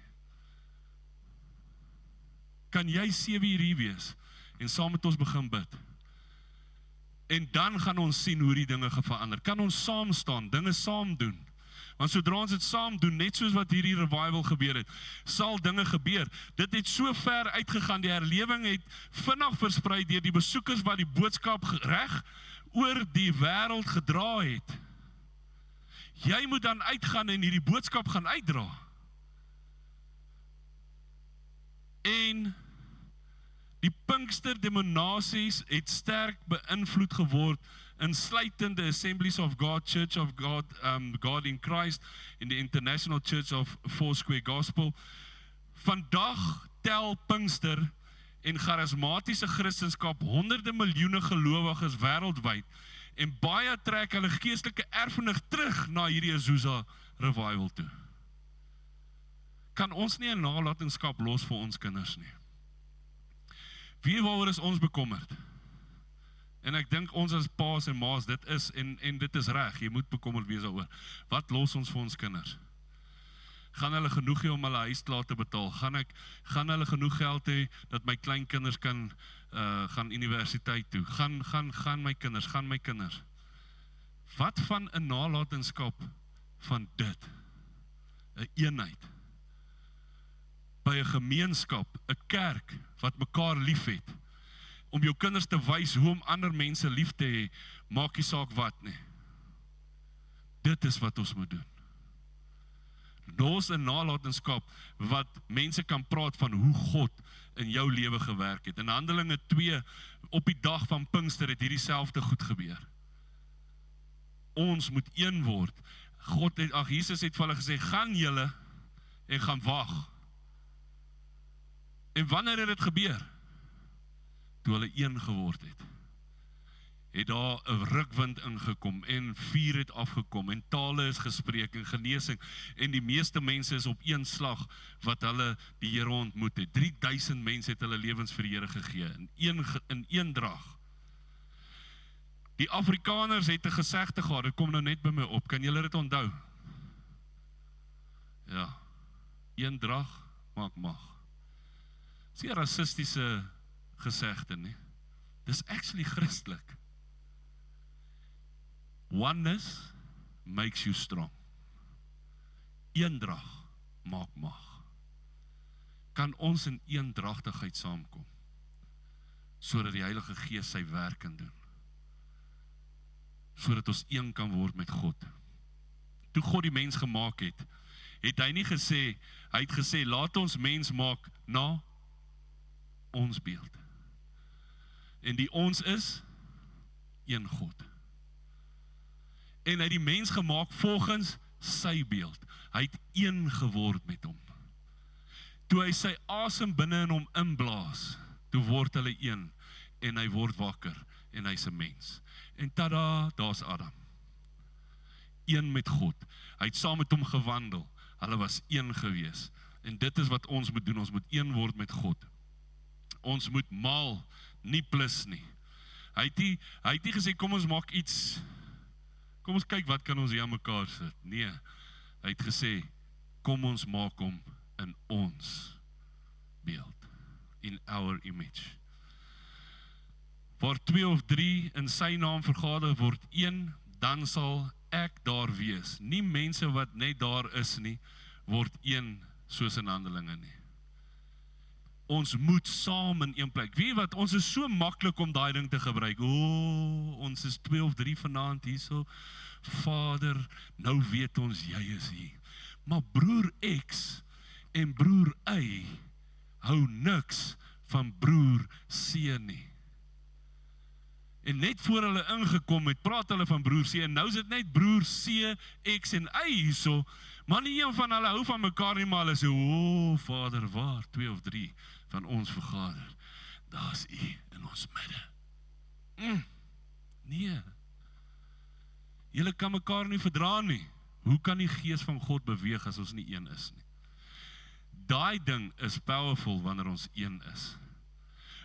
Kan jy 7 uur hier wees, en saam met ons begin bid? En dan gaan ons sien hoe die dinge gaan verander. Kan ons saam staan, dinge saam doen. Want sodra ons dit saam doen, net soos wat hierdie revival gebeur het, sal dinge gebeur. Dit het so ver uitgegaan, die herlewing het vinnig versprei deur die besoekers wat die boodskap reg oor die wêreld gedra het. Jy moet dan uitgaan en hierdie boodskap gaan uitdra. En die Pinkster-denominasies het sterk beïnvloed geword, insluitend the Assemblies of God, Church of God, God in Christ, in the International Church of Foursquare Gospel. Vandag tel Pinkster en charismatiese Christendom honderde miljoene gelowiges wêreldwyd, en baie trek hulle geestelike erfenis terug na hierdie Azusa revival toe. Kan ons nie 'n nalatenskap los vir ons kinders nie? Wie waaroor is ons bekommerd? En ek dink ons as paas en maas, dit is, en dit is reg, jy moet bekommerd wees daaroor. Wat los ons vir ons kinders? Gaan hulle genoeg hê om hulle huis te laat betaal? Gaan hulle genoeg geld hê dat my kleinkinders kan gaan universiteit toe? Gaan my kinders. Wat van 'n nalatenskap van dit? 'n eenheid. By 'n gemeenskap, 'n kerk wat mekaar liefhet. Om jou kinders te wys hoe om ander mense lief te hê, maak nie saak wat nie. Dit is wat ons moet doen. Daar's 'n nalatenskap wat mense kan praat van hoe God in jou lewe gewerk het. In Handelinge 2, op die dag van Pinkster het hierdie selfde goed gebeur. Ons moet een word. Jesus het vir hulle gesê, gaan julle en gaan wag. En wanneer het dit gebeur? Toe hulle een geword het daar 'n rukwind ingekom en vuur het afgekom en tale is gespreek en genesing, en die meeste mense is op een slag wat hulle die Here ontmoet het. 3000 mense het hulle lewens vir die Here gegee in een drag. Die Afrikaners het 'n gesegde gehad, dit kom nou net by my op. Kan julle dit onthou? Ja. Een drag maak mag. Dis nie 'n rassistiese gesegde nie. Dis actually Christelik. Oneness makes you strong. Eendrag maak mag. Kan ons in eendragtigheid saamkom, sodat die Heilige Gees sy werk kan doen, sodat ons een kan word met God. Toe God die mens gemaak het hy nie gesê, hy het gesê, laat ons mens maak na ons beeld. En die ons is een God. En hy het die mens gemaak volgens sy beeld. Hy het een geword met hom. Toe hy sy asem binne in hom inblaas, toe word hulle een, en hy word wakker, en hy's 'n mens. En tada, daar's Adam. Een met God. Hy het saam met hom gewandel. Hulle was een gewees. En dit is wat ons moet doen, ons moet een word met God. Ons moet maal, nie plus nie. Hy het nie gesê, kom ons maak iets, kom ons kyk wat kan ons hier aan mekaar sit. Nee, hy het gesê, kom ons maak hom in ons beeld, in our image. Waar 2 of 3 in sy naam vergader word een, dan sal ek daar wees. Nie mense wat net daar is nie, word een soos in Handelinge nie. Ons moet saam in een plek. Weet wat, ons is so maklik om daai ding te gebruik. Ons is 2 of 3 vanaand hierso. Vader, nou weet ons jy is hier. Maar broer X en broer Y hou niks van broer C nie. En net voor hulle ingekom het, praat hulle van broer C, en nou is dit net broer C, X en Y hierso, maar nie een van hulle hou van mekaar nie, maar hulle sê, Vader, waar 2 of 3 van ons vergader, daar's U in ons midde. Nee. Julle kan mekaar nie verdra nie. Hoe kan die Gees van God beweeg as ons nie een is nie? Daai ding is powerful wanneer ons een is.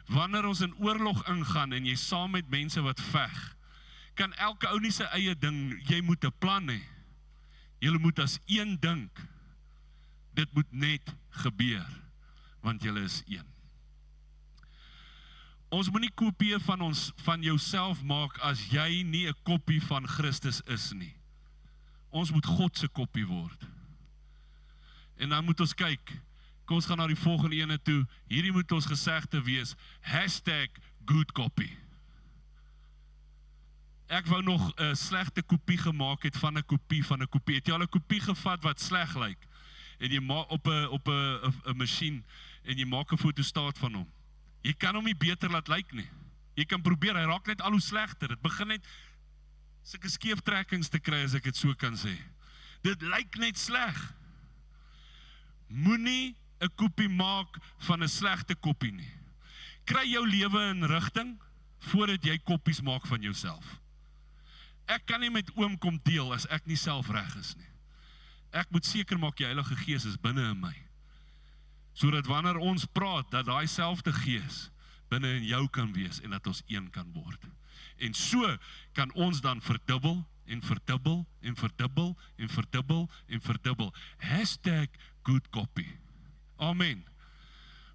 Wanneer ons in oorlog ingaan en jy saam met mense wat veg, kan elke ou nie sy eie ding, jy moet 'n plan hê. Julle moet as een dink. Dit moet net gebeur, want julle is een. Ons moet nie kopie van jouself maak as jy nie 'n kopie van Christus is nie. Ons moet God se koppie word. En dan moet ons kyk, kom ons gaan na die volgende ene toe, hierdie moet ons gesegde wees, #goodcopy. Ek wou nog 'n slegte kopie gemaak het van 'n kopie van 'n kopie. Het jy al 'n kopie gevat wat sleg lyk? En jy maak op 'n masjien en jy maak 'n fotostaat van hom. Jy kan hom nie beter laat lyk nie. Jy kan probeer, hy raak net al hoe slegter. Dit begin net sulke skeeftrekkings te kry, as ek dit so kan sê. Dit lyk net sleg. Moenie 'n kopie maak van 'n slegte kopie nie. Kry jou lewe in rigting voordat jy koppies maak van jouself. Ek kan nie met oom kom deel as ek nie self reg is nie. Ek moet seker maak die Heilige Gees is binne in my. Sodat wanneer ons praat, dat daai selfde Gees binne in jou kan wees en dat ons een kan word. En so kan ons dan verdubbel en verdubbel en verdubbel en verdubbel en verdubbel. #goodcopy. Amen.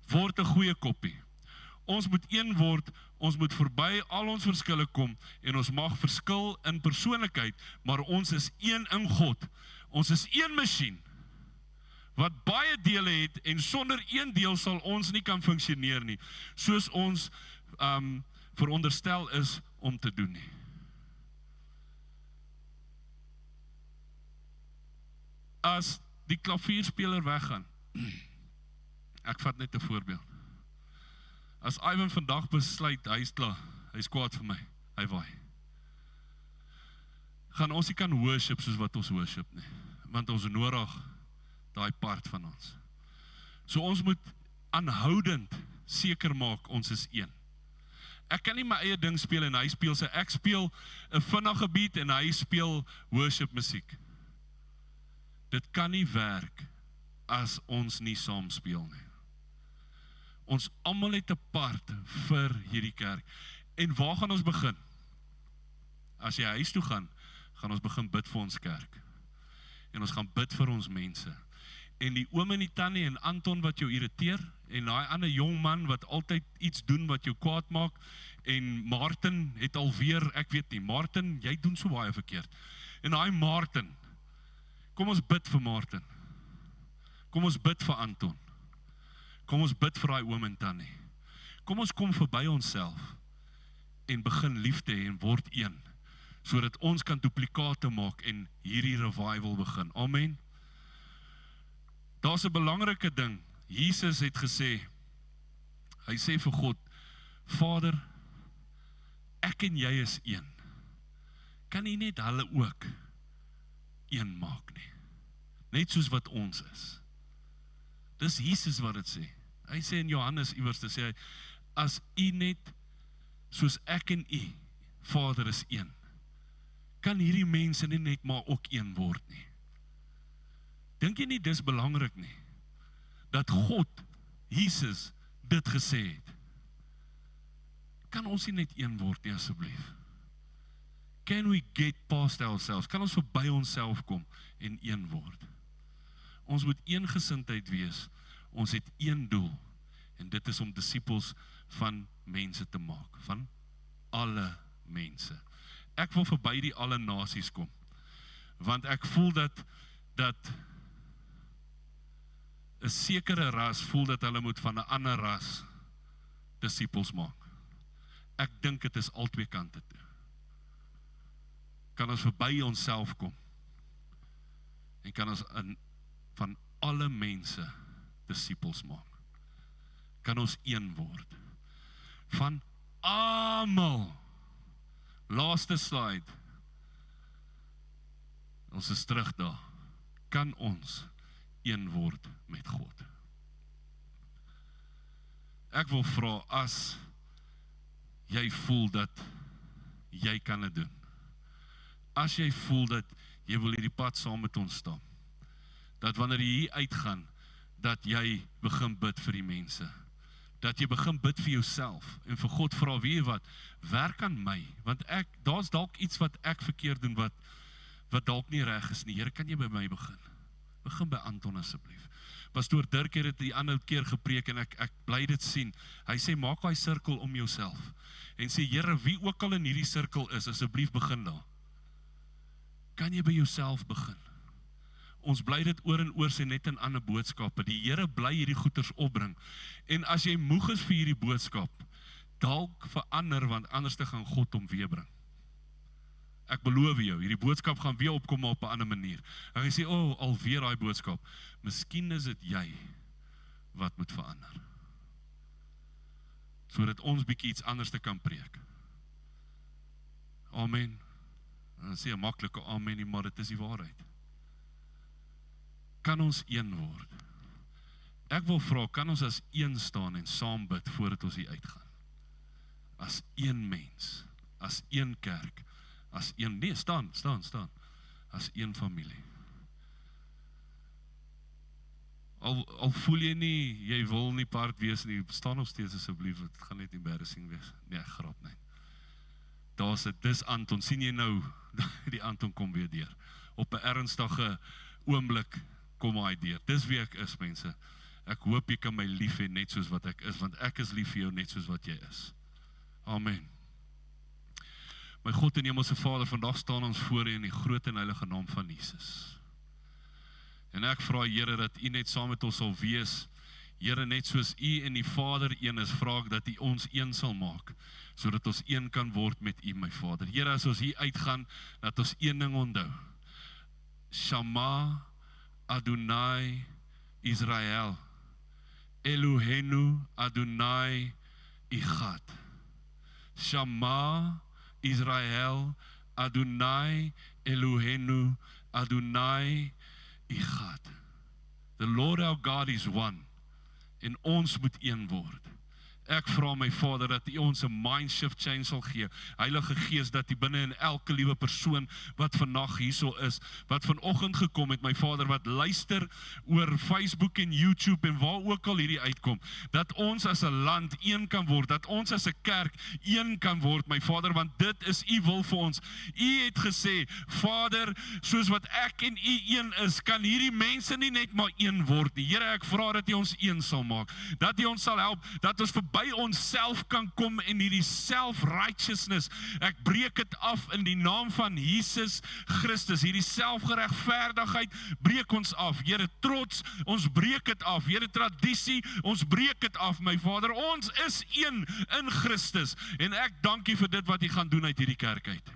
Word 'n goeie koppie. Ons moet een word, ons moet verby al ons verskille kom en ons mag verskil in persoonlikheid, maar ons is een in God. Ons is een masjien wat baie dele het en sonder een deel sal ons nie kan funksioneer nie, soos ons veronderstel is om te doen nie. As die klavierspeler weggaan, ek vat net 'n voorbeeld. As Ivan vandag besluit, hy is klaar, hy is kwaad vir my, hy waai. Gaan ons nie kan worship soos wat ons worship nie, want ons nodig daai part van ons. So ons moet aanhoudend seker maak ons is een. Ek kan nie my eie ding speel en hy speel sy, ek speel 'n vinnige beat en hy speel worship musiek. Dit kan nie werk as ons nie saam speel nie. Ons almal het 'n part vir hierdie kerk. En waar gaan ons begin? As jy huis toe gaan ons begin bid vir ons kerk. En ons gaan bid vir ons mense. En die oom en die tannie en Anton wat jou irriteer, en daai ander jong man wat altyd iets doen wat jou kwaad maak, en Martin het alweer, ek weet nie, Martin, jy doen so baie verkeerd. En daai Martin, kom ons bid vir Martin. Kom ons bid vir Anton. Kom ons bid vir daai oom en tannie. Kom ons kom verby onsself en begin liefde hê en word een, sodat ons kan duplikate maak en hierdie revival begin. Amen. Daar's 'n belangrike ding. Jesus het gesê, hy sê vir God, Vader, ek en jy is een. Kan nie net hulle ook een maak nie. Net soos wat ons is. Dis Jesus wat dit sê. Hy sê in Johannes iewers, sê hy, as u net, soos ek en u, Vader is een, kan hierdie mense nie net maar ook een word nie. Dink jy nie dis belangrik nie, dat God, Jesus, dit gesê het? Kan ons nie net een word nie, asseblief? Can we get past ourselves? Kan ons verby onsself kom en een word? Ons moet een gesindheid wees, ons het een doel, en dit is om disippels van mense te maak, van alle mense. Ek wil verby die alle nasies kom, want ek voel dat 'n sekere ras voel dat hulle moet van 'n ander ras disippels maak. Ek dink dit is al twee kante toe. Kan ons verby onsself kom, en kan ons van alle mense disippels maak. Kan ons een word. Van almal. Laaste slide. Ons is terug daar. Kan ons een word met God? Ek wil vra, as jy voel dat jy kan dit doen. As jy voel dat jy wil hierdie pad saam met ons stap. Dat wanneer jy hier uitgaan, dat jy begin bid vir die mense. Dat jy begin bid vir jouself en vir God vra, weet jy wat, werk aan my, want daar's dalk iets wat ek verkeerd doen, wat dalk nie reg is nie. Here, kan jy by my begin? Begin by Anton asseblief. Pastoor Dirk het die ander keer gepreek en ek bly dit sien. Hy sê, maak daai sirkel om jouself. En sê, Here, wie ook al in hierdie sirkel is, asseblief begin daar. kan jy by jouself begin. Ons bly dit oor en oor sê net in ander boodskappe. Die Here bly hierdie goeters opbring. En as jy moeg is vir hierdie boodskap, dalk verander, want anders te gaan God hom weer bring. Ek beloof jou, hierdie boodskap gaan weer opkom op 'n ander manier. En jy sê, alweer daai boodskap. Miskien is dit jy wat moet verander. Sodat ons bietjie iets anders te kan preek. Amen. En dan sê 'n maklike amen nie, maar dit is die waarheid. Kan ons een word? Ek wil vra, kan ons as een staan en saam bid voordat ons hier uitgaan? As een mens, as een kerk, as een, nee, staan, as een familie. Al voel jy nie, jy wil nie part wees nie, staan nog steeds asseblief, het gaan net embarrassing wees. Nee, grap nie. Daar's 'n dis Anton, sien jy nou, die Anton kom weer deur. Op 'n ernstige oomblik kom hy deur. Dis wie ek is, mense. Ek hoop jy kan my lief hê net soos wat ek is, want ek is lief vir jou net soos wat jy is. Amen. My God en Hemelse Vader, vandag staan ons voor U in die groot en heilige naam van Jesus. En ek vra, Here, dat U net saam met ons sal wees. Here, net soos U en die Vader een is, vra ek dat U ons een sal maak, sodat ons een kan word met U, my Vader. Here, as ons hier uitgaan, dat ons een ding onthou. Shama Adonai Israel. Elohenu Adonai Echad. Shama Israel Adonai Elohenu Adonai Echad. The Lord our God is one. En ons moet een word. Ek vra my Vader dat U ons 'n mind shift change sal gee. Heilige Gees, dat U binne in elke liewe persoon wat vandag hierso is, wat vanoggend gekom het, my Vader, wat luister oor Facebook en YouTube en waar ook al hierdie uitkom, dat ons as 'n land een kan word, dat ons as 'n kerk een kan word, my Vader, want dit is U wil vir ons. U het gesê, Vader, soos wat ek en U een is, kan hierdie mense nie net maar een word nie. Here, ek vra dat U ons een sal maak, dat U ons sal help, dat ons by ons self kan kom in hierdie self-righteousness. Ek breek dit af in die naam van Jesus Christus. Hierdie selfgeregverdigheid breek ons af. Here, trots, ons breek dit af. Here, tradisie, ons breek dit af, my Vader. Ons is een in Christus. En ek dank U vir dit wat U gaan doen uit hierdie kerk uit.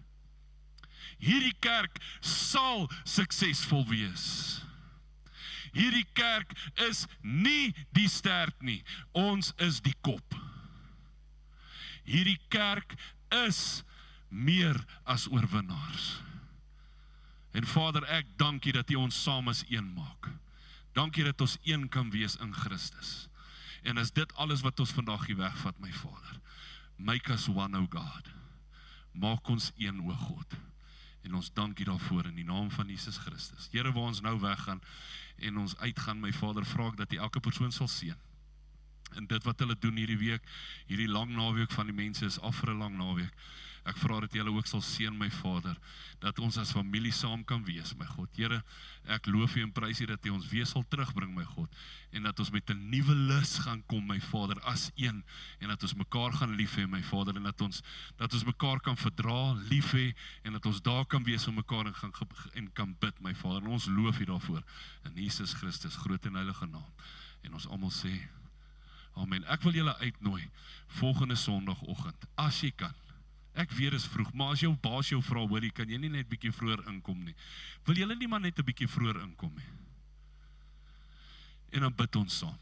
Hierdie kerk sal suksesvol wees. Hierdie kerk is nie die stert nie, ons is die kop. Hierdie kerk is meer as oorwinnaars. En Vader, ek dank U dat U ons saam as een maak. Dank U dat ons een kan wees in Christus. En is dit alles wat ons vandag hier wegvat, my Vader. Make us one, O God. Maak ons een, o God. En ons dank U daarvoor in die naam van Jesus Christus. Here, waar ons nou weggaan en ons uitgaan, my Vader, vra ek dat U elke persoon sal seën. En dit wat hulle doen hierdie week, hierdie lang naweek van die mense is af vir 'n lang naweek. Ek vra dat U hulle ook sal seën, my Vader, dat ons as familie saam kan wees, my God. Here, ek loof U en prys U dat U ons weer sal terugbring, my God, en dat ons met 'n nuwe lus gaan kom, my Vader, as een, en dat ons mekaar gaan lief hê, my Vader, en dat ons mekaar kan verdra, lief hê, en dat ons daar kan wees om mekaar en kan bid, my Vader, en ons loof U daarvoor, in Jesus Christus, groot en heilige naam, en ons almal sê, amen. Ek wil julle uitnooi, volgende Sondagoggend, as jy kan. Ek weet is vroeg, maar as jou baas jou vra, hoorie, kan jy nie net bietjie vroeër inkom nie. Wil julle nie maar net 'n bietjie vroeër inkom nie? En dan bid ons saam.